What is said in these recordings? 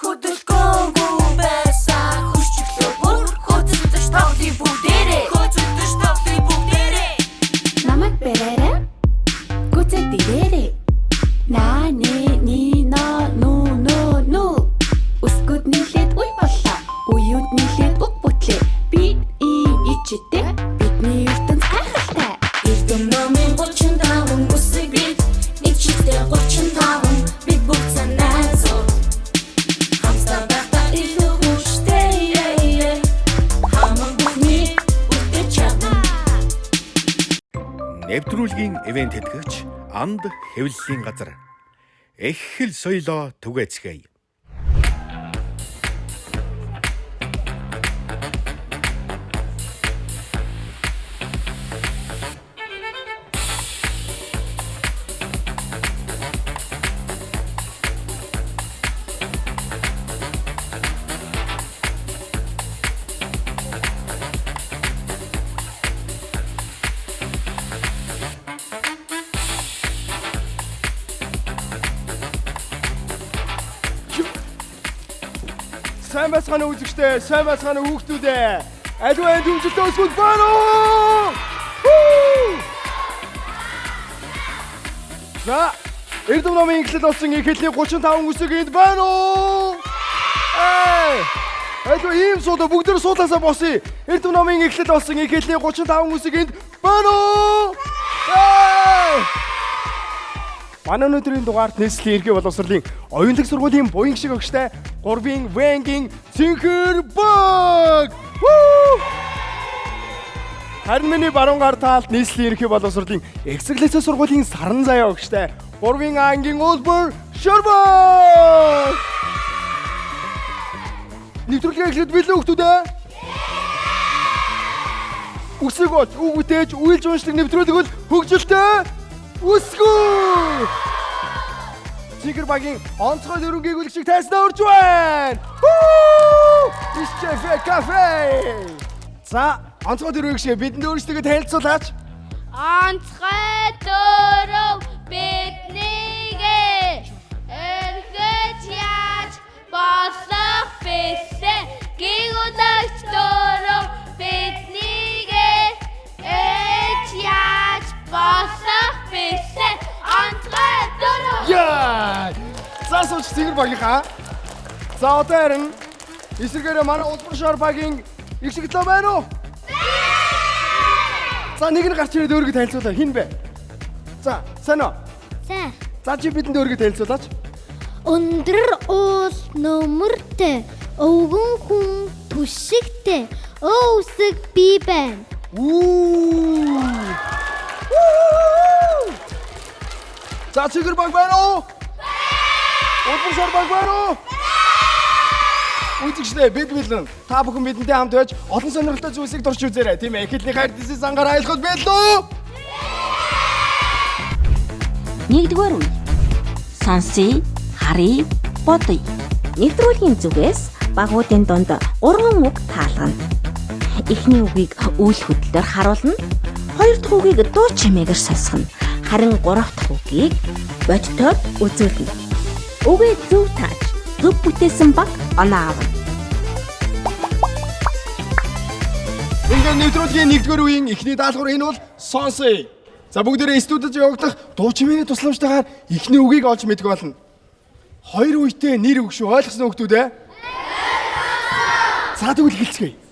хөдөлгөөнгүй байсан хүчтэй бүр хөдөлж тавлын бүгдээрээ намайг бэрээрээ гүцэд дээрээ наа не ни на ну Үсгүүд нийлээд уй боллоо уюуд нийлээд уг бүтлээ би ичтэй бидний ертөнц гайхалтай эрдэм номын 35 үсэг бид нэг чигтээ 35 бид бүгд санаасуу хамстаа байхдаа илүү хүчтэй хамаг бүхний үтэ чадна Нэвтрүүлгийн ивент тэтгэгч Анд хэвлэлийн газар эхэл соёлоо түгээцгээе. Сайн байцгаана үзэгчдээ, сайн байцгаана хүүхдүүдээ. Аливаа дүнжилтэй өсгөл байна уу? За, эрдэм номын эхлэл болсон эхлэлийн 35 үсэг энд байна уу? Аливаа ийм суудаа бүгд суудлаасаа босъё. Эрдэм номын эхлэл болсон эхлэлийн 35 үсэг энд байна уу? Манай өнөөдрийн дугаарт нийслэлийн ерхий боловсролын оюутан сургуулийн буян шиг өгчтэй 3-ын Вэнгийн Цэнхэр баг. Харин миний баруун гар талд нийслэлийн ерхий боловсролын эксцелленц сургуулийн саран заяа өгчтэй 3-ын ангийн Улбар Шарбаг. Нэвтрүүлгийн эхлэлд билээ хүүхдүүдээ. Үсэг бол үгүтэж үйлж уншлаг нэвтрүүлэг бол хөгжилтэй. Үсгүү! Цэнхэр багийн онцгой дөрөнгийн гүйлгчийг тайснаа урж байна! Ишчэфэ кафе! За, онцгой дөрөнгөшөө бидэнд өөрсдөө танилцуулаач. Онцгой дөрөв биднийг эргэж яаж болох бэлээ гэгүүлэгч дөрөв биднийг эргэж яаж болох бэлээ онцгой дөрөв Яа! За сууч Цэнхэр багийнхаа. За одоо харин эсвэргээрээ манай Улбар Шарбагийн их шигтлөө байна уу? За нэг нь гарч ирээд өөрийгөө танилцуулаа. Хин бэ? За, сайн уу? Сайн. За чи бидэнд өөрийгөө танилцуулаач. Өндөр уус нөмөртэй өвгөн хүн түшигтэй өөсөг би байна. За Цэнхэр баг байна уу? Улбар Шарбаг байна уу? Үзэгчдээ бид билэн та бүхэн бидэнтэй хамт байж олон сонирхолтой зүйлсийг дурч үзээрэй. Тийм ээ. Эхлэлний хайрцагт сангаар айлхад байлаа. Нэгдүгээр үе. Сонсъё, харъя, бодъё. Нэвтрүүлгийн зүгээс багуудын донд 3 үг таалгана. Эхний үгийг үйл хөдлөлөөр харуулна. Хоёр дахь үгийг дуу чимээгээр сонсгоно. Харин 3 дахь үгийг бодитоор үзүүлнэ. Үгээ зөв тааж, зөв бүтээсэн баг оноо авна. Ингээд нэвтрүүлгийн 1-р үеийн эхний даалгавар энэ бол сонсъё. За бүгдээрээ студид явагдах дуу чимээний тусламжтайгаар эхний үгийг олж мэдэх болно. Хоёр үетэй нэр үг шүү. Ойлгосон хүүхдүүд ээ? За тэгвэл хэлцгээе.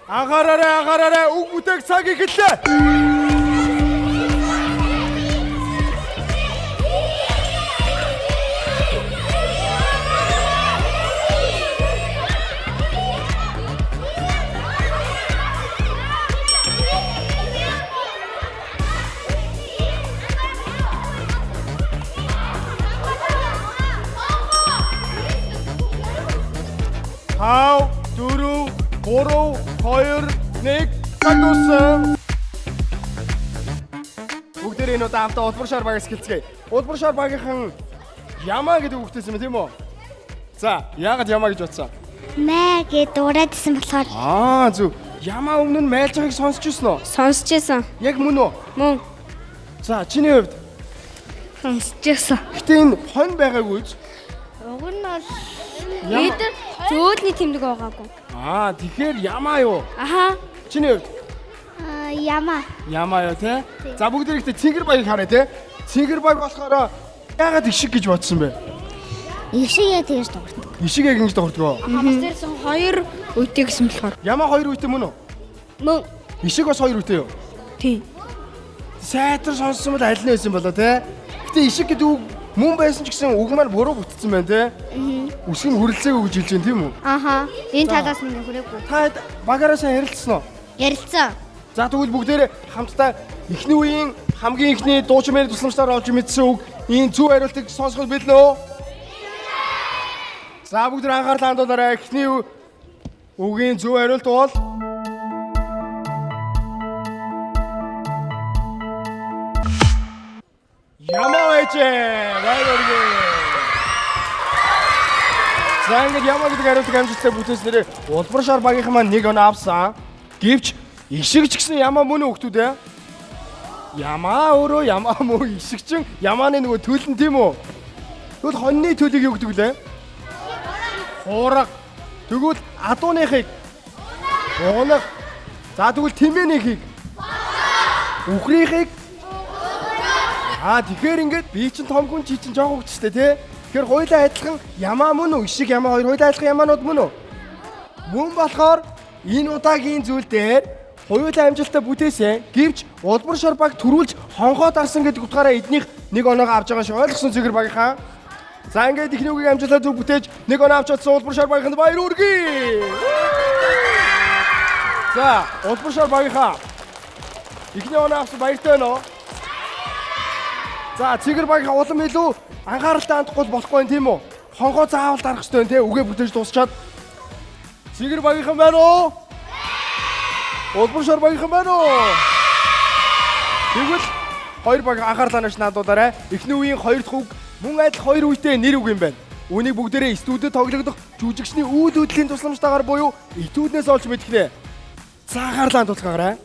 Анхаараарай үг бүтээх цаг эхэллээ. 2 1 цаг дууссан. Бүгдээ энэ удаа хамтаа улбар шар багаас эхэлцгээе. Улбар шар багийнхан Яма гэдэг үгтэйсэн юм тийм үү? За, яагаад Яма гэж бодсон? Мэ гэж дуураадсэн болохоор. Зөв. Яма өмнө нь майлжахыг сонсч ирсэн үү? Сонсч байсан. Яг мөн үү? Мөн. За, чиний хувьд Сонсч байсан. гэтээ энэ хонь байгаагүй ч. Уг нь бол бид зөөлний тэмдэг байгаагүй. Тэгэхээр Яма юу? Аха. Чиний хувьд Яма. Яма юу те? За бүгд ихтэй Цэнгэр баяг харъя те. Цэнгэр баяг болохоор яагаад ишиг гэж бодсон бэ? Ишигээ тэгж дуурдаг. Ишиг яг ингэж дурдгаа. Хамаас дээрсэн 2 үйтэй гэсэн болохоор. Яма 2 үйтэй мөн үү? Мөн. Ишиг бас 2 үйтэй юу? Тийм. Сайтар сонссон бол аль нь байсан болоо те? Гэтэ ишиг гэдэг үг мөн байсан ч гэсэн үг маань буруу бүтцсэн байна те? Үсэг нь хүрлцээг гэж хэлж байна тийм үү? Аха. Энэ талаас нь хүрээгүй. Та багаараа сайн ярилцсан уу? Ярилцсан. За тэгвэл бүгдээрээ хамтдаа эхний үеийн хамгийн ихний дуучин мэрийн тусламжтайгаар олж мэдсэн үг энэ зөв хариултыг сонсгол билнэ үү? За бүгд анхаарлаа хандуулаарай. Эхний үгийн зөв хариулт бол Яма байжээ. Баярлалаа. За ингээд Яма гэдэг хариултыг амжилттай бүтээснээр улбар шар багийнхан маань 1 оноо авсан. Гэвч ишиг ч гэсэн Яма мөн хөхтүүд ээ. Яма өөрөө Яма мөн ишиг чин Яманы нөгөө төлн тийм үү? Тэгвэл хоньны төлийг юу гэдэг лээ? Хуурга. Тэгвэл адууныхыг уунах. За тэгвэл тэмээнийхийг үхрийнхийг тэгэхээр ингээд би чин том хүн чи чин жоох хөвчтэй тий. Тэгэхээр хоёулаа адилхан Яма мөн үү? Ишиг Яма хоёр хоёулаа адилхан Яманууд мөн үү? Мөн болохоор энэ удаагийн зүйл дээр хоёулаа амжилттай бүтээсэн. Гэвч улбар шар баг төрүүлж хонгоо дарсан гэдэг утгаараа эднийх 1 оноогоо авч байгаа шиг ойлгосон Цэнгэр багийнхаа. За ингээд ихний үгийг амжилттай зөв бүтээж 1 оноо авч чадсан улбар шар багийнханд баяр хүргэе. За улбар шар багийнхаа ихний оноо авсан баяртай байна уу? За Цэнгэр багийнхаа улам илүү анхааралтай хандахгүй болохгүй юм тийм үү? Хонгоо заавал дарах хэрэгтэй байна те. Үгээ бүтээж дуусчаад Цэнгэр багийнхан байна уу? Улбар шар багийнхан байна уу? Тэгвэл хоёр баг анхаарлаа нааш наадуулаарай. Эхний үеийн 2 дахь үг мөн адил 2 үйтэй нэр үг юм байна. Үүнийг бүгдээрээ студид тоглогдох жүжигчний үйл хөдлөлийн тусламжтайгаар буюу этүүднээс олж мэдхнэ. За анхаарлаа хандуулцгаарай.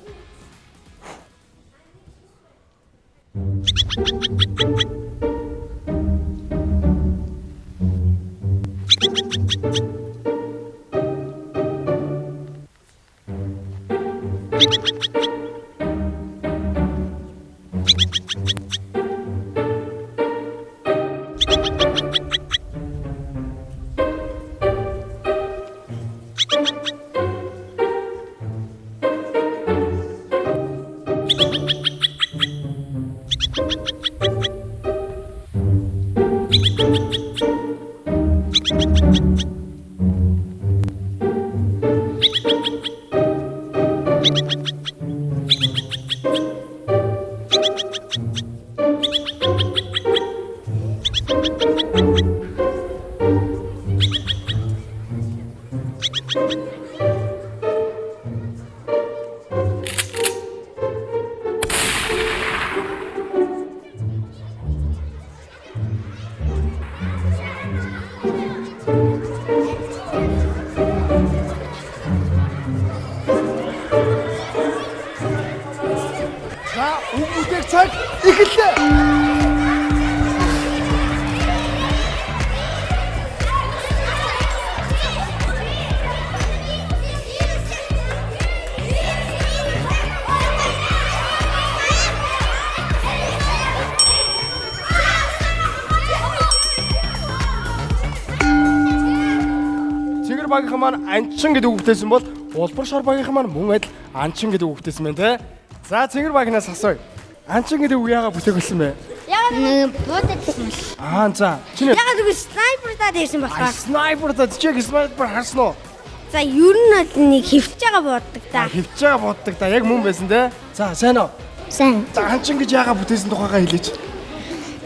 Цаг эхэллээ. Цэнгэр багийнхан маань анчин гэдэг үгтэйсэн бол улбар шар багийнхан маань мөн адил анчин гэдэг үгтэйсэн байна те. За Цэнгэр багийнаас асууя. Анчин гэдэг үг яагаад бүтээгэлсэн бэ? Яагаад буудагдсан бол. За. Чиний Ягаад гэвэл снайпердаад ирсэн болохоор. снайпердаад чиг снайпер харсан уу? За ер нь нэг хөвч байгаа боддог та. Хөвч байгаа боддог та. Яг мөн байсан те. За сайн уу? Сайн. За анчин гэж яагаад бүтээсэн тухайгаа хэлээч.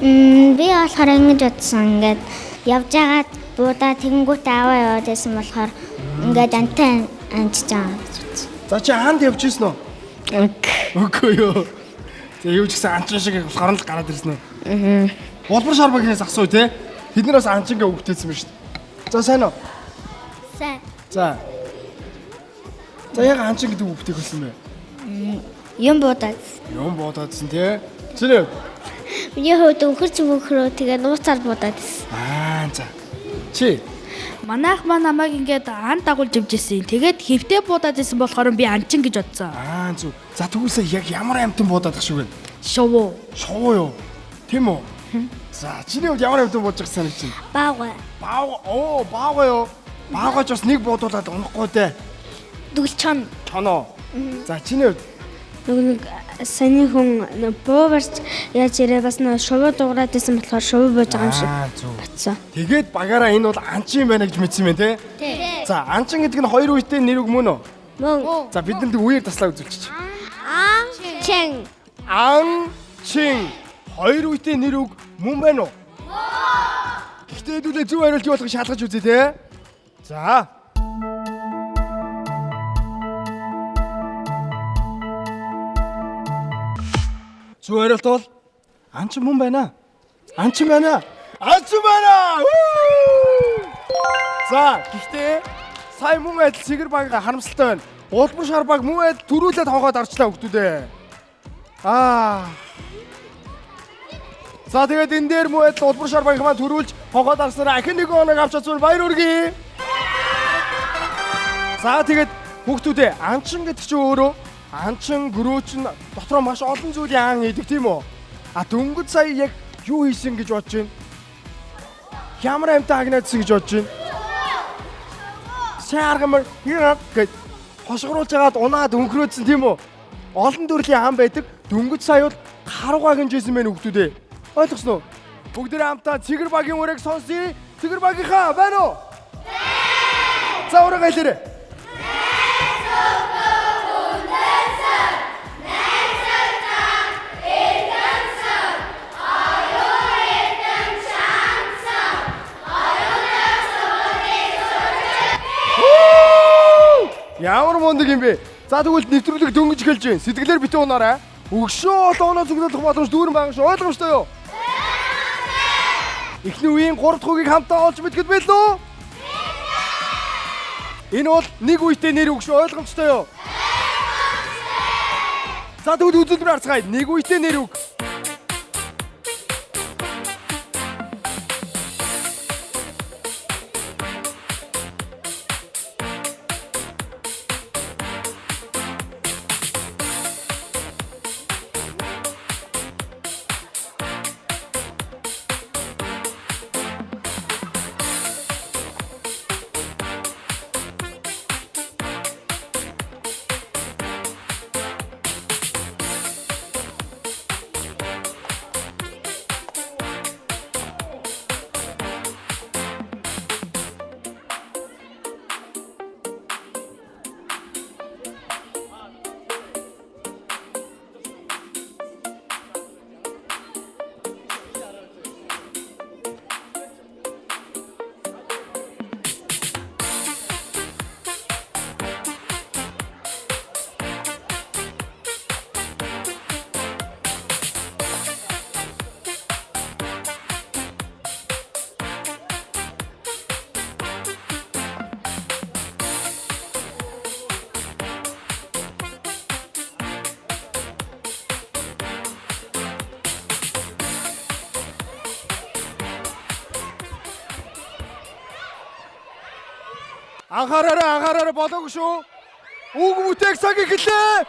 Би болохоор ингэж бодсон. Ингээд явж байгаад буудаа тэгэнгүүтээ аваа яваад байсан болохоор ингээд антай анчиж байгаа гэж бодсон. За чи хаанд явчихсан уу? Үгүй юу. За юу ч гэсэн анчин шиг болохоор л гараад ирсэн үү? Болбор шар багнаас асуу те. Бид нар бас анчингээ өвгтээсэн байна шүү дээ. За сайн уу? Сайн. За. За яг анчин гэдэг өвгтэйг хэлсэн бэ? Юм бодаад. Юм бодоодсэн те. Чиний Миний хувьд өхөрч мөхрөө тэгээ нууцаар бодоод байсан. за. Чи Манайх намайг ингээд ан дагуулж явжсэн. Тэгээд хэвтэй буудаад исэн болохоор би анчин гэж бодсон. зү. За тэгвэл яг ямар амтан буудаад ах шиг вэ? Шовоо. Шовоо юу? Тийм үү? За чиний хувьд ямар амтан буудаж санаж чинь? Баагаа. Баагаа юу? Баагаач бас нэг буудуулаад унахгүй те. Дүлчон. Чоноо. За чиний хувьд Нэг саний хүн буу барьж яаж ирээ бас нэг шувуу дуурайд исэн болохоор шувуу бууж байгаа юм шиг зү. батсан. Тэгээд багаараа энэ бол анчин байна гэж мэдсэн юм те. Тий. За анчин гэдэг нь хоёр үетэй нэр үг мөн үү? Мөн. За бид нар үеэр таслаа үзүүлчих. Чин. Анчин. Хоёр үетэй нэр үг мөн байна уу? Гэхдээ хэдүүлээ зөв хариулт юу болохыг шалгаж үзье те. За. Зөв хариулт бол анчин мөн байна. Анчин байна. Анчин байна. За, гэхдээ сая мөн адил цэгэр баг харамсалтай байна. Болбор шар баг мөн адил төрүүлээд хогоод арчлаа хөлтүүдээ. За тэгээд энэ дээр мөн адил болбор шар баг маань төрүүлж хогоод арснараа ахин нэг оног авч чадсан баяр хүргэе. За тэгээд хөлтүүдээ анчин гэдэг чинь өөрөө анчин гөрөөч нь дотроо маш олон зүйлийн ан идэг тийм үү? Дөнгөж сая яг юу хийсэн гэж бодож байна? Ямар амтаа агнаадсан гэж бодож байна? Сайн аргамар гэж хошгоруулж агаад унаад өнхрөөдсөн тийм үү? Олон төрлийн ан байдаг. Дөнгөж сая бол харуугаа хэмжээсэн мэн хөлтүүдээ. Ойлгосноо? Бүгдээ хамтаа цэгэр багийн үрэг сонсъё. Цэгэр багийнхаа байна уу? За ураг айлэрэ. Ямар мундаг юм бэ? За тэгвэл нэвтрүүлэг дөнгөж эхэлж байна. Сэтгэлээр битүү унаарай. Өгшөө олооноо зүглэх боломж дүүрэн байгаа шүү. Ойлгомжтой юу? Эхний үеийн 3 дахь үгийг хамтаа олж мэдгэд байлгүй? Энэ бол нэг үетэй нэр өгшөө. Ойлгомжтой юу? За тэгвэл үзүүлбэр харцгаая. Нэг үетэй нэр үг. Анхаараарай болоогүй шүү. Үг бүтээх цаг эхэллээ.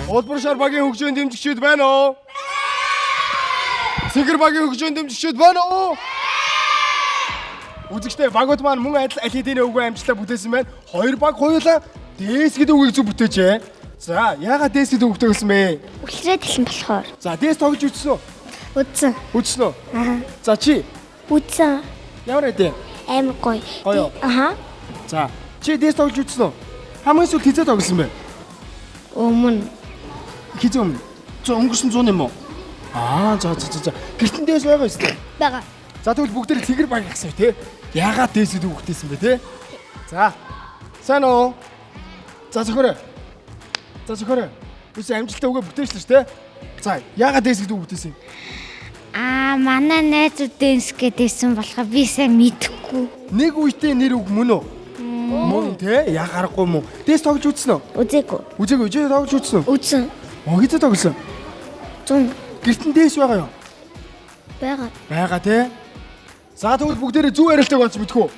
Болбор шар багийн хөгжөөнд дэмжигчид байна уу? Цэгэр багийн хөгжөөнд дэмжигчид байна уу? Үзэгчтэй багууд маань мөн адил аль хэдийн өвгөө амжилтаа бүтээсэн байна. Хоёр баг хоёулаа дээс гэдэг үгийг зөв бүтээжээ. За, яагаад дээс гэдэг үгтэй хэлсэн бэ? Үлрээд хэлсэн болохоор. За, дээс тоглож үзсэн үү? Үзсэн. Үзсэн үү? Аа. За, чи Үзсэн. ямар байдэ? Амар гоё. Гоё. Аха. За, чи дээс тоглож үзсэн үү? Хамгийн сүүлд хизээ тоглосон бэ? Өмнө. Хизэм. Өнгөрсөн 100 юм уу? За. Гэртэн дээс байгаа юм шүү. Бага. За тэгвэл бүгд цэгэр баг гасав те. Яагаад дээсэд үгтэйсэн бэ те? За. Сайн уу? За зөвхөрөө. Үс амжилттай үгээ бүтээсэн шүү те. За, яагаад дээсэд үгтэйсэн? Манай найзуудын скэдэсэн болохоор би сайн мэдэхгүй. Нэг үедээ нэр үг мөн үү? Мөн те. Яа гарахгүй юм уу? Дээс тоглож үзсэн үү? Үзээгүй. Тоглож үзсэн үү? Үзсэн. Хизээ тоглосон? 100 Гэртэн дээс байгаа юу? байгаа. Те. За тэгвэл бүгдээрээ зөв хариултыг олж мэдхүү.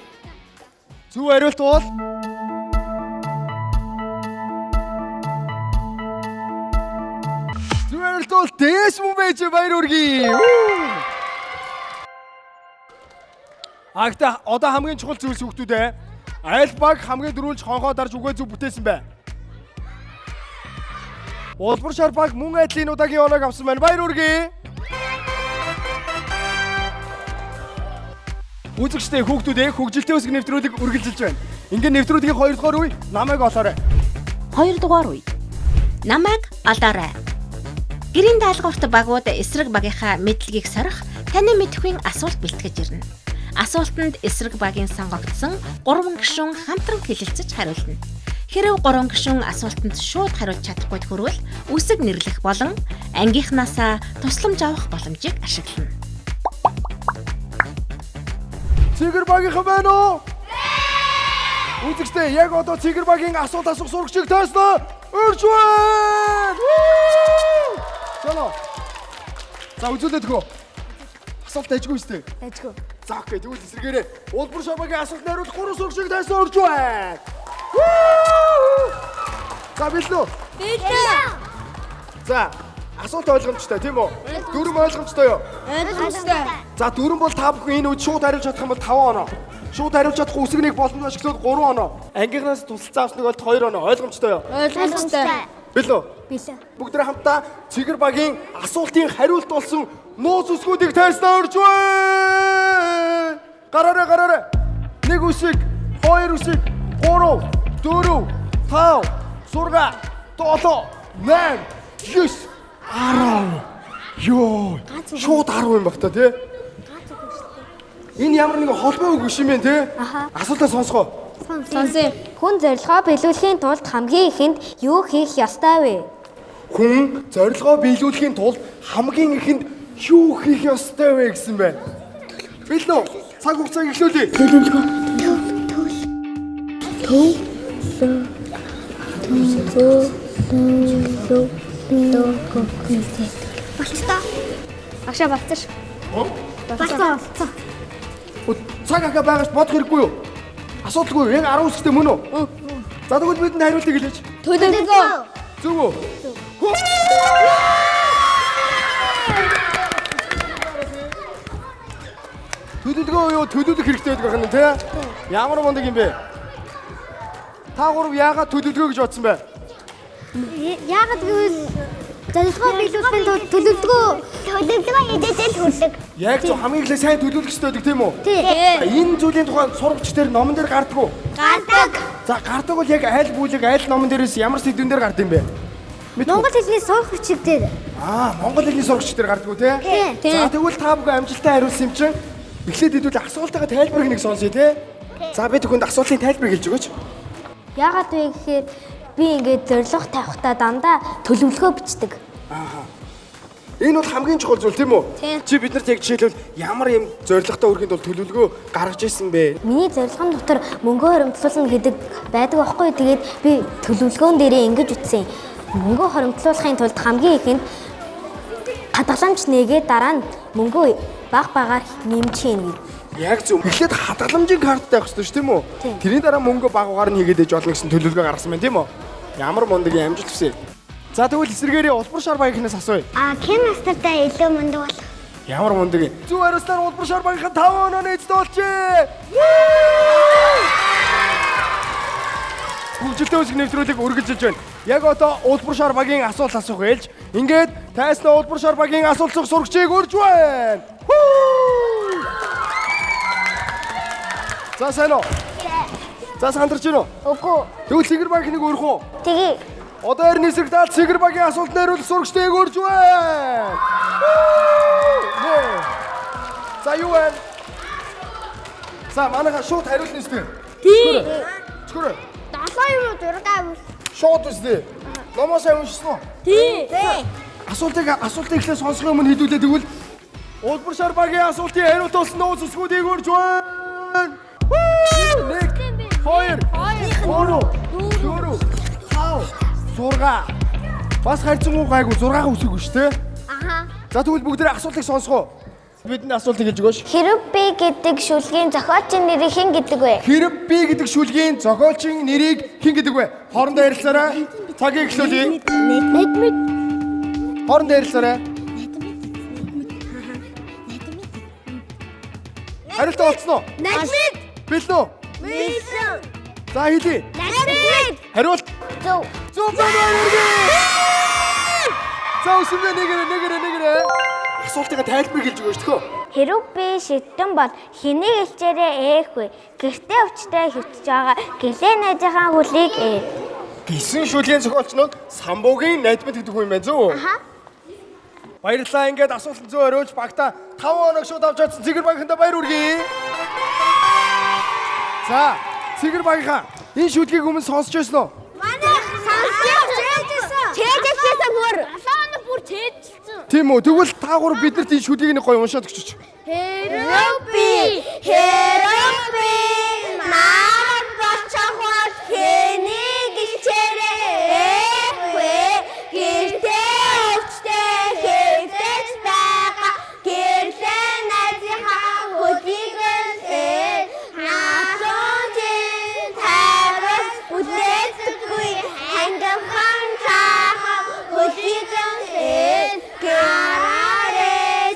Зөв хариулт бол дээс мөн байж баяр үргий. Агта одоо хамгийн чухал зүйлс хүүхдүүдээ айл баг хамгийн дөрүүлж хонхоо дарж үгээ зөв бүтээсэн бай. Улбар шар баг мөн айдлын удаагийн оног авсан байна. Баяр үргий. Үзэгчтэй хүүхдүүдээ хөгжилтэй өсгөх нэвтрүүлэг үргэлжилж байна. Ингээд нэвтрүүлгийн 2 дугаар үе намайг олоорой. 2 дугаар үе. Намайг олоорой. Гэрийн даалгаварт багууд эсрэг багийнхаа мэдлэгийг сорих таны мэдхийн асуулт бэлтгэж ирнэ. Асуултанд эсрэг багийн сонгогдсон 3 гишүүн хамтран хэлэлцэж хариулна. Хэрэв 3 гишүүн асуултанд шууд хариулж чадахгүй тохиолдол үсэг нэрлэх болон ангийнхнаасаа тусламж авах боломжийг ашиглана. Цэгэр багийнхан байна уу? Үзэгчтэй яг одоо цэгэр багийн асуулт асуух сурагчийг тоосноо. Өрж байна! За үзүүлээд хөө. Асуулт дайжгүй үстэй. Дайжгүй. За окей, тэгвэл эсрэгээрээ улбар шабагийн асуулт найруулах 3 сурагчийг тоосноо өрж байна. За билүү? Билээ. За асуулт ойлгомжтой тийм үү? Дүрм ойлгомжтой юу? Ойлгомжтой. За дүрм бол та бүхэн энэ үед шууд хариулж чадах юм бол 5 оноо. Шууд хариулж чадахгүй үсэг нэг боломж ашиглаад 3 оноо. Ангийнхнаас тусалцаа авсныг бол 2 оноо. Ойлгомжтой юу? Ойлгомжтой. Билүү? Билээ. Бүгд хамтдаа цэгэр багийн асуултын хариулт болсон нууц үсгүүдийг тайснаа өрж байна. Гараарай. 1 үсэг, 2 үсэг, 3, 4, 5, 6, 7, 8, 9, 10. Йоо. Шууд 10 юм баг та тий. Энэ ямар нэг холбоо үг юм бэ тий? Асуултаа сонсгоо. Сонсъё. Хүн зорилгоо биелүүлэхийн тулд хамгийн ихэнд юу хийх ёстой вэ? Хүн зорилгоо биелүүлэхийн тулд хамгийн ихэнд юу хийх ёстой вэ гэсэн байна. Билүү? Цаг хугацааг эхлүүлье. Болцоо. Агшаа болцоош. Болцоо. Цаг ахаа байгаач бодох хэрэггүй юу? Асуудалгүй яг 10 үсэгтэй мөн үү? За тэгвэл бидэнд хариултыг хэлээч. Төлөвлөгөө. Зөв үү? Төлөвлөгөө юу? Төлөвлөх хэрэгтэй байдаг юм тий? Ямар мундаг юм бэ? Та гурав яагаад төлөвлөгөө гэж бодсон бэ? Яагаад гэвэл зорилгоо биелүүлэхийн тулд төлөвлөгөө хийжээч төлөг. Яг зөв хамгийн эхлээ сайн төлөвлөх хэрэгтэй байдаг тийм үү? Тий. Энэ зүйлийн тухайд сурагч дээр номон дээр гардаг уу? Гардаг. За гардаг бол яг айл бүлэг айл номон дээрээс ямар сэдвэн дээр гардаг юм бэ? Монгол хэлний сурах хүчиг дээр. Монгол хэлний сурагч дээр гардаг уу те? За тэгвэл та бүхэн амжилттай хариулсан юм чинь эхлээд хэдүүл асуултаа тайлбарыг нэг сонсъё те. За бид бүхэнд асуултын тайлбарыг хэлж өгөөч. Яагаад вэ гэхээр би ингээд зорилго тавихтаа дандаа төлөвлөгөө бичдэг. Энэ бол хамгийн чухал зүйл тийм үү? Чи биднэрт яг жишээлбэл ямар юм зорилготой хүрэхэд бол төлөвлөгөө гаргаж ирсэн бэ? Миний зорилгон дотор мөнгө хоримтлуулна гэдэг байдаг байхгүй. Тэгээд би төлөвлөгөөн дээрээ ингэж үтсэн. Мөнгө хоримтлуулахын тулд хамгийн ихэнд хадгаламж нээгээд дараа нь мөнгө багаар нэмж хийн гэв. Яг зөв. Эхлээд хадгаламжийн карттай байх хэрэгтэй шүү тийм үү? Тэрний дараа мөнгө багаар нь хийгээд ээж болно гэсэн төлөвлөгөө гаргасан байна тийм үү? Ямар мундаг амжилт хүсье. За тэгвэл эсрэгээрээ улбар шар багийнхнаас асууя. Ким настартай илүү мундаг болох. Ямар мундаг юм. Зөв хариулснаар улбар шар багийнхан 5 оноо эзэд болжээ. Хөгжилтэй өсгөх нэвтрүүлэг үргэлжилж байна. Яг одоо улбар шар багийн асуулт асуух ээлж. Ингээд тайснаа улбар шар багийн асуулт асуух сурагчийг урьж байна. За сайн уу? За сандарч гинөө? Үгүй. Тэгвэл цэгэр багийнхныг өрөх үү? Тгий. Одоо эртний сэргтал Цэгэр багийн асуулт найруулах сурагчдыг өрж байна. За юу вэ? За манайха шууд хариулна үстэй. Тийм. Чүрэ. 7 юу 6 авир. Шууд үстэй. Номоо сайн уншсан уу? Тийм. Асуултыг ихлээр сонсохын өмнө хэдүүлээ тэгвэл Улбар шар багийн асуултын хариулт болсон нууц үсгүүдийг өрж байна. 1 2 3 4 5 6 бас хайрцангуй гайгүй 6 үсэг шүү дээ. Аха. За тэгвэл бүгдээ асуултыг сонсгоо. Бидний асуултыг хэлж өгөөш. Хэрэг би гэдэг шүлгийн зохиолчийн нэрийг хэн гэдэг вэ? Хэрэг би гэдэг шүлгийн зохиолчийн нэрийг хэн гэдэг вэ? Хоорондоо ярилцаарай. Цагийг эхлүүлье. Хоорондоо ярилцаарай. Хариулт олцсон уу? Найдмит. Бэлэн үү? Бэлэн. За хэлье. Найдмит. Хариулт. Зөв. Зөв байна. За үсэндээ нэгэрэ. Асуултыг тайлбар хэлж өгөөч төхөө. Хэрэг би шидэн бол хэнийг илчээрээ ээх вэ? Гэртээ өвчтэй хөвтөж байгаа гэлээ найзынхаа хүлийг ээ. Гисэн шүлгийн зохиолчнууд Самбуугийн найдмат гэдэг хүн юм байна зөө. Аха. Баярлалаа ингээд асуултанд зөө өрөөж багта 5 хоног шууд авч чадсан Цэгэр багийнхаа баяр хүргэе. За Цэгэр багийнхаа энэ шүлгийг өмнө сонсч байсан уу? Манай чэжсэн бүр. 7 хоног бүр чэжсэн. Тийм үү. Тэгвэл та гур биднэрт энэ шүлгийг нэг гоё уншаад өгч. Хэрэг би наад бочхол хэнийг илчээрээ ээх вэ? Гэртээ өвчтэй хэвтэж байгаа гэрлээ найзынхаа хүлийг ээ. Насуучин таврас үлээсгүй хангамхан цаахан хүлийг ээ. Гэрээрээ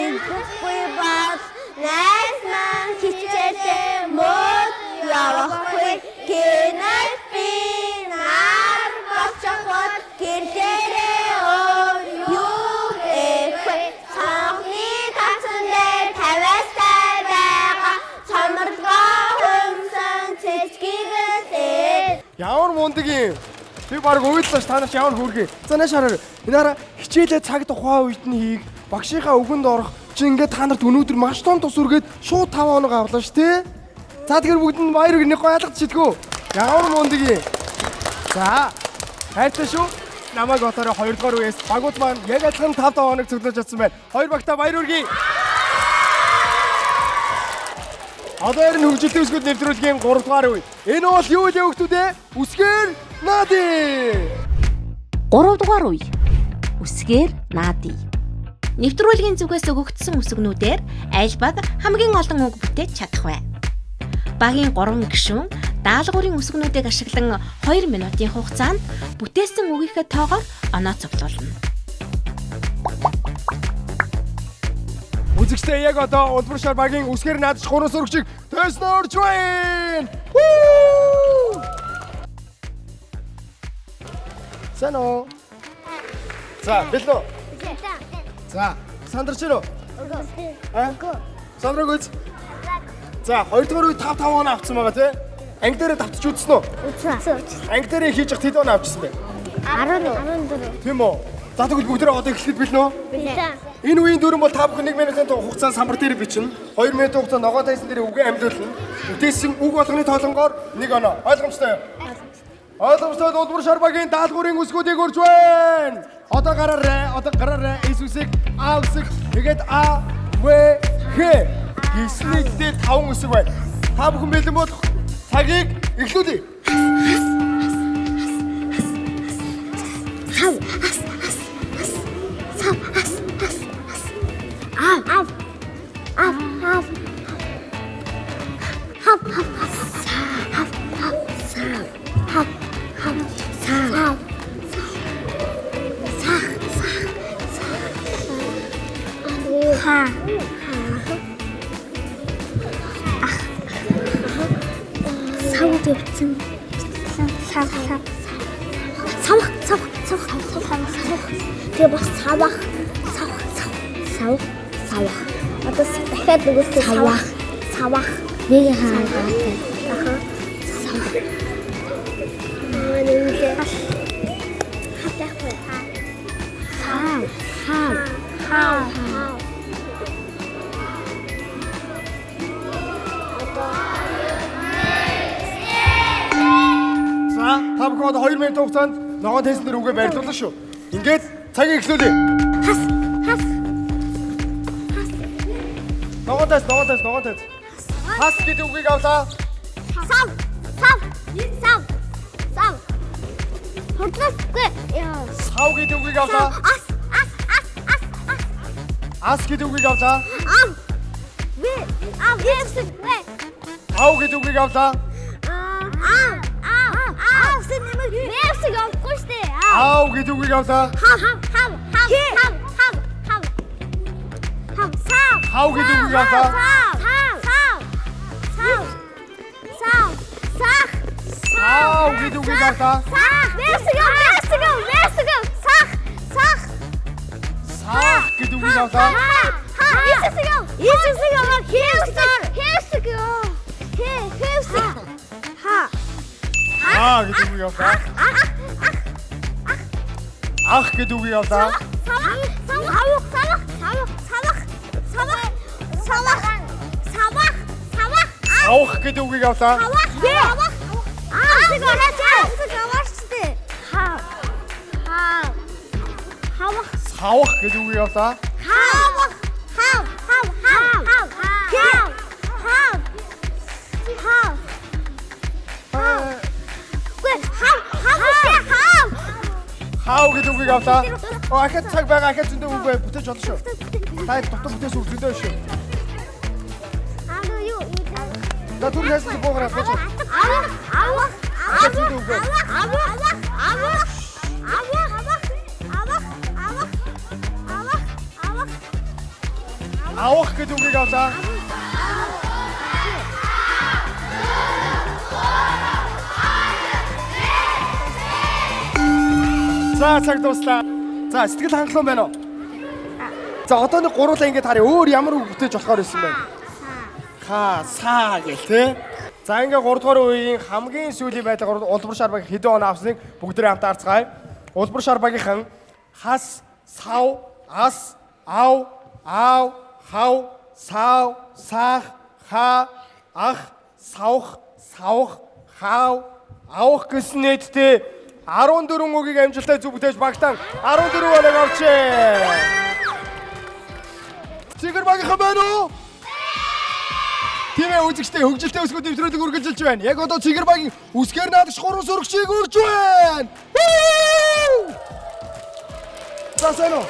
инхэхгүй бас найз маань хичээтэй мод явахгүй гинэ би нар бочхол гэрлээ юу эхэ цааны тацсан дээр тавиастай байгаа цомрлогоо хөнсөн цэцгийгээс Ямар мундаг юм. Би баг уйллаач та нар ч ямар хөөрхий. За нааш хараа. Энэ хараа хичээлээ цаг тухайн үед нь хийх, багшийнхаа өгөнд орох чи ингээд та нарт өнөөдөр маш том тус үргээд шууд 5 хоног авлаа ш тий. За тэгэхээр бүгдэнд баяр хүргэе гойлгоч чидгүү. Ямар мундаг юм. За хайртай шүү. Намайг отоорой 2 дугаар үеэс багууд маань яг адилхан 5 хоног цуглуулж чадсан байна. Хоёр багтаа баяр хүргэе. Одоо энэ хөгжилтэй үсгүүд нэвтрүүлгийн 3 дугаар үе. Энэ бол юу вэ хүүхдүүдээ? Үсгээр наадий. 3 дугаар үе. Үсгээр наадий. Нэвтрүүлгийн зүгээс өгөгдсөн үсгнүүдээр аль баг хамгийн олон үг бүтээж чадах вэ? Багийн 3 гишүүн даалгаврын үсгнүүдийг ашиглан 2 минутын хугацаанд бүтээсэн үгийнхээ тоогоор оноо цуглуулна. Үзэгчдээ яг одоо Улбар шар багийн үсгээр наадч 3 сурагчийг тойсноо орж байна. Сано. За, бэлэн үү? За, сандарч ирөө. Сандраг үз. За, 2 дугаар үед 5 хоног авцсан байгаа тий. Анги дээрээ давтаж үзсэн үү? Үзсэн. Анги дээрээ хийж явах хэд хоног авчихсан бэ? 14. Тийм үү? За тэгвэл бүгдээ одоо эхлэхэд бэлэн үү? Бэлэн. Энэ үеийн дүрэн бол та бүхэн 1 минутын хугацаанд самбар дээр бичнэ. 2 минутын хугацаанд ногоо тайсан дээр үгээ амьдуулна. Бүтээсэн үг болгоны тоолонгоор 1 оноо. Ойлгомжтой юу? Ойлгомжтой Улбар шар багийн даалгаврын үсгүүдийг өрж байна. Одоо гараарай. Иесусыг А үсэг. Тэгээд А, В, Х. Гиснэгдээ 5 үсэг байна. Та бүхэн бэлэн бол цагийг эхлүүлье. Савд явцсан. Савх. Тэгээ бас савх. Одоо дахиад нөгөө савх. Нэг хаагаад. Аха. минутын хугацаанд ногоон тайзан дээр үгээ барьлуулна шүү. Ингээд цагийг эхлүүлье. Хас. Ногоон тайз. Хас гэдэг үгийг авлаа. Сав. Хөдлөхгүй. Сав гэдэг үгийг авлаа. Ас гэдэг үгийг авлаа. Ав гэдэг үгийг авлаа. Ав гэдэг үгийг авлаа. Хав гэдэг үгийг авлаа. Сав гэдэг үгийг авлаа. Сах гэдэг үгийг авлаа. Гэдэг үгийг авлаа. Ах гэдэг үгийг авлаа. Авах гэдэг үгийг авлаа. Хавах гэдэг үгийг авлаа. Хав гэдэг үгийг авлаа. Ахад цаг байгаа ахад зөндөө үг бай бүтээж болно шүү. Та дотор бүтээс үг зөндөө шүү. За түр хэсэг бограа бич. Авах гэдэг үгийг авлаа. За цаг дуслаа. За сэтгэл хангалуун байна уу? За одоо нэг гурлаа ингэж харъя. Өөр ямар үг бүтээж болохоор байсан бэ? Саа гэл тээ. За ингээ 3 дугаар үеийн хамгийн сүүлийн байдлаар улбар шар багийн хэдэн оноо авсныг бүгдээ хамт харцгаая. Улбар шар багийнхан хас, сав, ас, ав, хав, сав, сах, ха, ах, савх, хав, авах гэсэн нийтдээ 14 үгийг амжилттай зөв бүтээж багтаан 14 оног авчээ. Цэгэр багийнхан байна уу? Тийм ээ, үзэгчтэй хөгжилтэй өсгөө дэвтрүүлэг үргэлжилж байна. Яг одоо Цэгэр багийн үсгээр наадах 3 сурагчийг үрж байна. За сайн уу?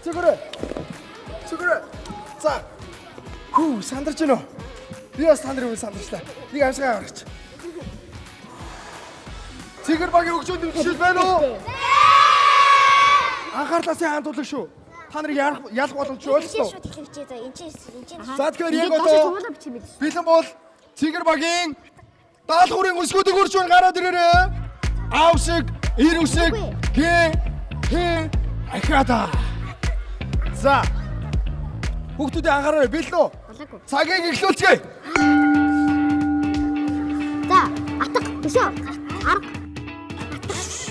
Цэгэр. За. Сандарч гинөө. Би бас сандрыг сандарчлаа. Нэг амсгаа гаргач. Цэгэр багийн хөгжөөнд дэвтрүүлж байна уу? Анхаарлаасаа хандуулах шүү. Та нарыг ялах боломжтой ойлсон. За тэгэхээр яг одоо бэлэн бол Цэгэр багийн даалгаврын өсгөөдөг үрж байна, гараад ирээрээ. Аав шиг, ир үсэг, гэ, ахада. За. Хүүхдүүдээ анхаараарай, бэлэн үү? Цагийг эхлүүлцгээе. За, атга биш үү?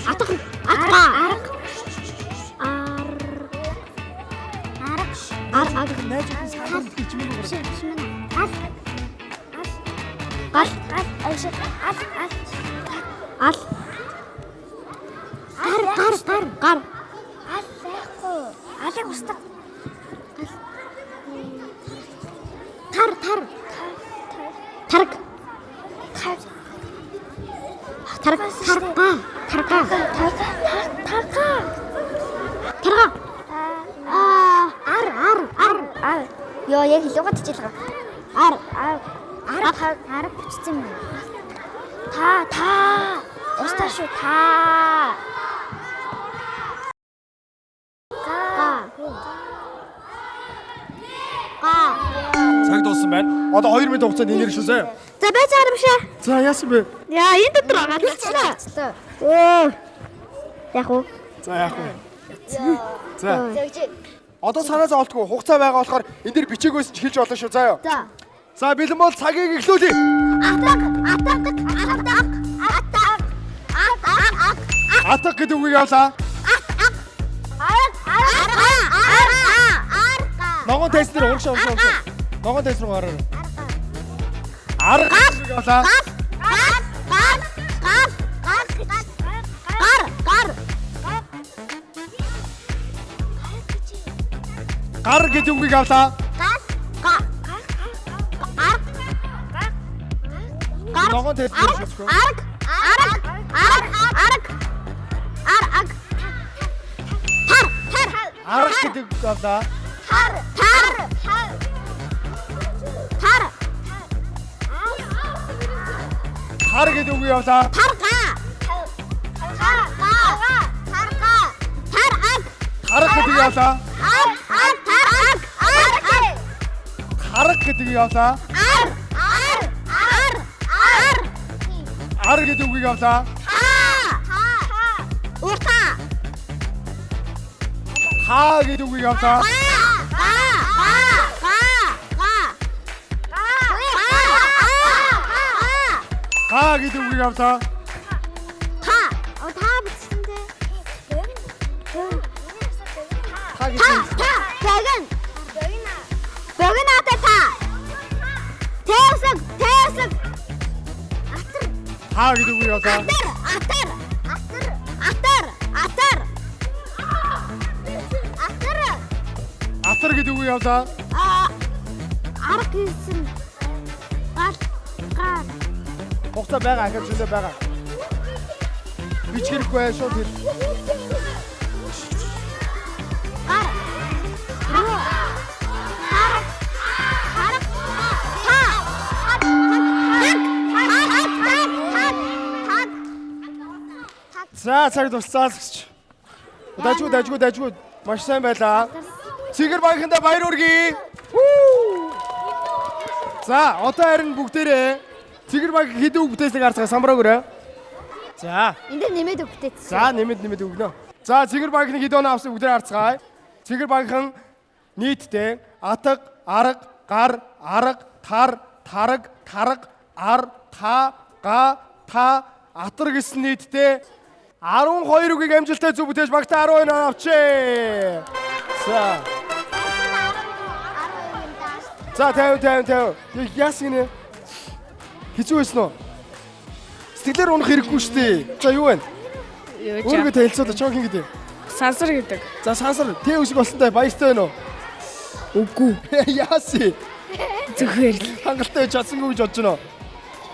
Атга. Найз саалт гэж юм уу? Гар. Алиг устга. Тарга. Йоо, яг хэлүүгээ тичээлээ. Ар бичсэн юм. Та. Устаа шүү та. Цаг дууссан байна. Одоо 2 минут хугацаанд инээр шүү заяа. За байж байгаа юм шиг. За яасан бэ? Яа, энэ дотор галчлаа. Яг уу. За. Одоо санаа зовлтгүй хугацаа байгаа болохоор энэ дэр бичээгөөс ч хэлж болно шүү заяа. За бэлэн бол цагийг эхлүүлье. Атак гэдэг үгийг авлаа. Ногоон тест дээр уншаа. Ногоон тест руу гараа. Арга гэдэг үгийг авлаа. Гар гэдэг үгийг авлаа. Ногоон хэлбэр шийдчихв. Арга. Арга гэдэг үг авлаа. Тар. Хар гэдэг үгийг авлаа. Хараг гэдэг үг авлаа. Хараг гэдэг үг авлаа. Ар гэдэг үгийг авлаа. Хаа гэдэг үгийг авлаа. Хаа гэдэг үгийг авлаа. Хаа гэдэг үгийг авлаа. Атар гэдэг үгийг авлаа. Хугацаа байгаа ахад зүйлээ байгаа. Бич хэрэггүй шууд хэл. За цаг дуслаа гэж. Дажгүй маш сайн байлаа. Цэгэр багийнхандаа баяр хүргэе. За одоо харин бүгдээрээ цэгэр баг хэдэн үг бүтээснийг харцгаа самбраагаарай. За. Энд нэмээд бүтээсэн. За нэмээд өгнө. За цэгэр багийнхны хэдэн оноо авсан бүгдээр харцгаая. Цэгэр багийнхан нийтдээ атга, арга, гар, арга, тар, тараг, тарга, ар, та, га, та, атар гэсэн нийтдээ 12 үгийг амжилттай зөв бүтээж багтаа 12 оноо авчээ. За 50. Яас гинэ. Хэцүү байсан уу? Сэтгэлээр унах хэрэггүй шүү дээ. За юу вэ? Өөргөө танилцуулаа чонх ингэдэг. Сансар гэдэг. За сансар тэ үсэг болсонтой баяртай байна уу? Үгүй. Яаси. Зүгээр л. Хангалттай чадсангүй гэж бодож байна уу?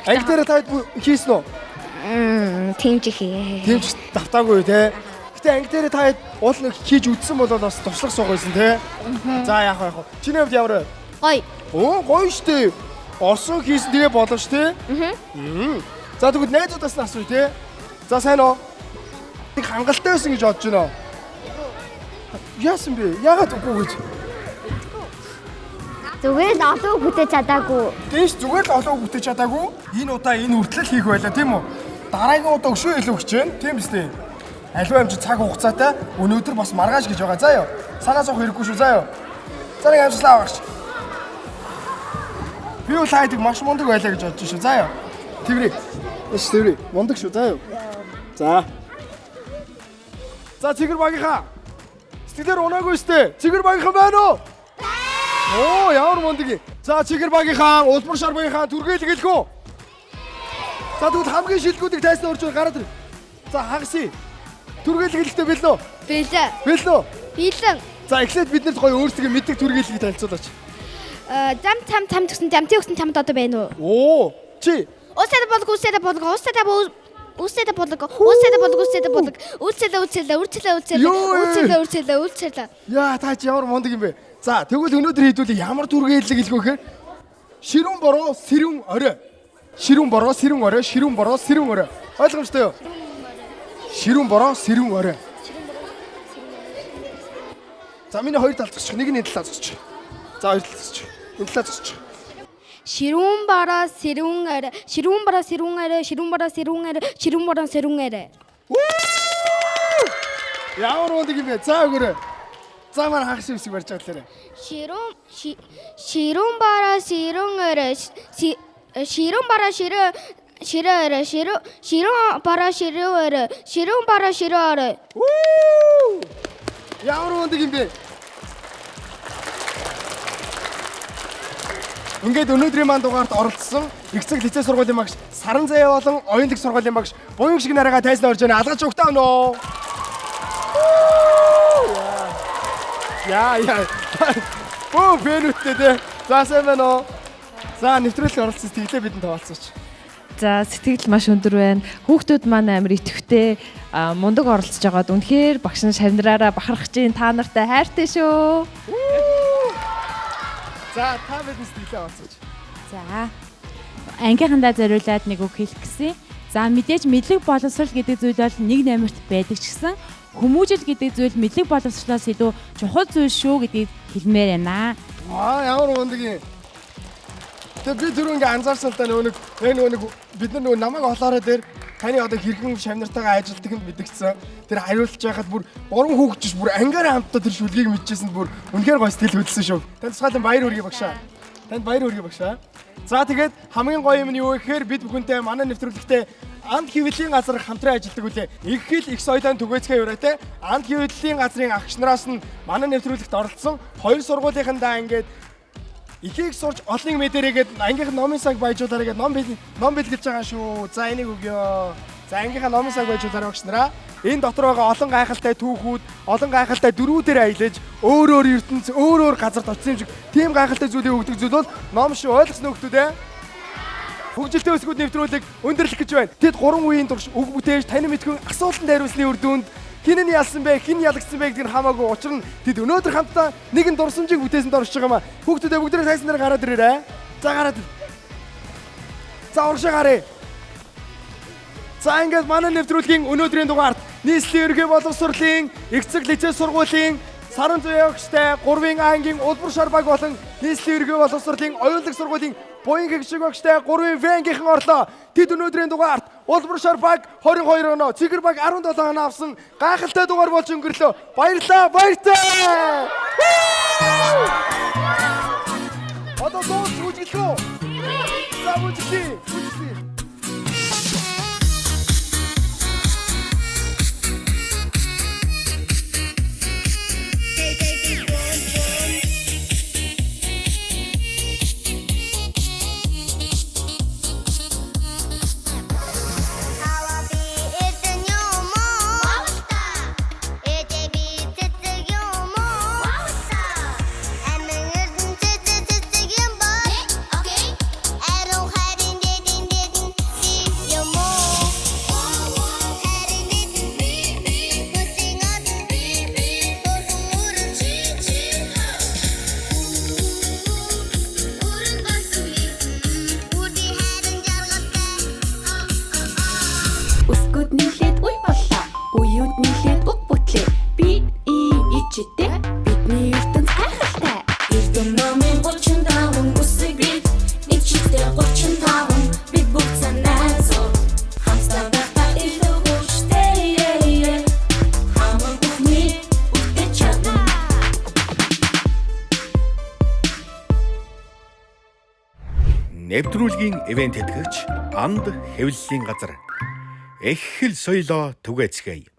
Анги дээр та хийсэн үү? Тэмч хий. Тэмч давтаагүй те. Гэтэ анги дээр та уул нэг хийж үдсэн бол бас туслах сууг байсан те. За яах вэ? Чиний хувьд ямар вэ? Гой. Оо гоё штэ. Орсон хийсэн тэгээ боломж те. За тэгвэл найзуудаас нь асууя те. За сайн уу? Тэг хангалттай байсан гэж бодож байна. Яасан бэ? Яагаад үгүй гэж? Зүгээр л олон үг бүтээж чадаагүй. Тийш зүгээр л олон үг бүтээж чадаагүй. Энэ удаа энэ хүртэл хийх байлаа тийм үү? Дараагийн удаа өшөө илүү өгч जैन. Тийм биз дээ. Аливаа юм чи цаг хугацаатай өнөөдөр бас маргааш гэж байгаа. Заа ёо. Санаа зовх хэрэггүй шүү заа ёо. За нэг амжилтлаа аваач. Би бол хайдаг маш мундаг байлаа гэж бодож шүү. Заа ёо. Тэврээ. Эш тэврээ. Мундаг шүү заа ёо. За. За цэгэр багийнхаа. Сэтгэлээр унаагүй штэ. Цэгэр багийнхаа байна уу? Оо ямар мундаг юм. За цэгэр багийнхаа, улмар шар багийнхаа түргээл гэлгөө. За тэгвэл хамгийн шилгүүдийг тайсны орж гараад ир. За хагасъя. Түргээл гэлтэй билүү? Билээ. Билүү? Билэн. За эхлээд биднэрт гоё өөрсдөө мэддэг түргээлийг танилцуулаач. Зам гэсэн замтын өгсөн чамд одоо байна уу? Оо чи. Усэдэ болго. Үлцэлээ. Яа та чи ямар мундаг юм бэ? За тэгвэл өнөөдөр хийдүүл ямар түргээлийг хэлгөө гэхээр ширүүн бороо сэрүүн орой. Ширүүн бороо сэрүүн орой. Ойлгомжтой юу? Ширүүн бороо сэрүүн орой. За миний хоёр талд зогсчих. Нэг нь энэ талд зогсчих. За хоёр талд зогсчих. Энэ талд зогсчих. Ширүүн бараа сэрүүн арай. Ямар мундаг юм бэ? За өгөөрэй. За маань хагас үсэг барьж байгаа талаараа. Ширүүн бараа сэрүүн арай. Ширүүн бараа ширүү арай. Ямар мундаг юм бэ? Ингээд өнөөдрийн маань дугаарт оролцсон Игцэг лицей сургуулийн багш Саран Заяа болон Оюун сургуулийн багш буян шиг нарайгаа тайзнаа орж байна. Алгаж өгтөө нөө. Яа. Бөө фэнүүттэй те. За сайн байна уу? За нэвтрүүлэг оролцсон сэтгэлээ бидэнд тоолцооч. За сэтгэл маш өндөр байна. Хүүхдүүд маань амар итгэвтэй мундаг оролцож байгаад үнэхээр багш нь шавнараараа бахархаж гин та нартай хайртай шүү. За та бидэнд сэтгэлээ олцооч. За. Ангийнхандаа зориулаад нэг үг хэлэх гэсэн. За мэдээж мэдлэг боловсрал гэдэг зүйл бол нэг номерт байдаг ч гэсэн хүмүүжил гэдэг зүйл мэдлэг боловсролоос илүү чухал зүйл шүү гэдгийг хэлмээр байна. Ямар мундаг юм. Тэгээ би түрүү ингээ анзаарсан та нэг бид нар намайг олоороо дээр таны одоо хэрхэн шавнартайгаа ажилтдаг нь мэдгдсэн. Тэр хариулж байхад бүр борон хөөгчөж бүр ангаараа хамтдаа тэр шүлгийг мэдчихсэн бүр үнэхээр гоё сэтгэл хөдлсөн шүү. Танд цаалан баяр хүргэе багшаа. За тэгээд хамгийн гоё юм нь юу гэхээр бид бүхэнтэй манай нэвтрүүлэгтээ анд хэвлэлийн газар хамтран ажилладаг үлээ. Их хэл их соёлын түгээцгээ юуратай анд хэвлэлийн газрын агч нараас нь манай нэвтрүүлэгт оролцсон хоёр сургуулийнхандаа ингээд ихийг сурч олоныг мэдэрээгээд ангийнх нь номын цаг баяжуулаараа гээд ном бэлгэлж байгаа шүү. За энийг өгье. За ангийнхаа номын цаг баяжуулаараа багш нараа. Энэ дотор байгаа олон гайхалтай түүхүүд, олон гайхалтай дөрүүдээр аялаж, өөр ертөнц, өөр газарт очсон юм шиг тийм гайхалтай зүйлийг өгдөг зүйл бол ном шүү. Ойлгосноо хүмүүст ээ? Хөгжилтэй өсгүүд нэвтрүүлэг өндөрлөх гэж байна. Тэд 3 үеийн турш үг бүтээж тань мэдхүн асуултанд хариулсны үр дүнд хин нь ялсан бэ, хин ялагдсан бэ гэдгийг хамаагүй учир нь тэд өнөөдөр хамтдаа нэгэн дурсамжийг бүтээсэнд орж байгаа юм а. Хүүхдүүдээ бүгдээ тайсан дээр гараад ирээрэй. За гараад. За урагшаа гарыг. За ингээд манай нэвтрүүлгийн өнөөдрийн дугаарт нийслэлийн ерөнхий боловсролын Эгцэг лицей сургуулийн Саран зүйн өгчтэй 3-ын ангийн Улбар шар баг болон нийслэлийн ерөнхий боловсролын Оюунлаг сургуулийн Буян гэгшиг өгчтэй 3-ын В-ийнхэн орлоо. Тэд өнөөдрийн дугаарт Улбар шар баг 22 оноо, Цэгэр баг 17 оноо авсан гайхалтай дугаар болж өнгөрлөө. Баярлалаа. Одоо дуус үжилгөө. За үжилгий. Нэвтрүүлгийн ивент тэтгэгч анд хэвлэлийн газар. Их хэл соёлоо түгээцгээе.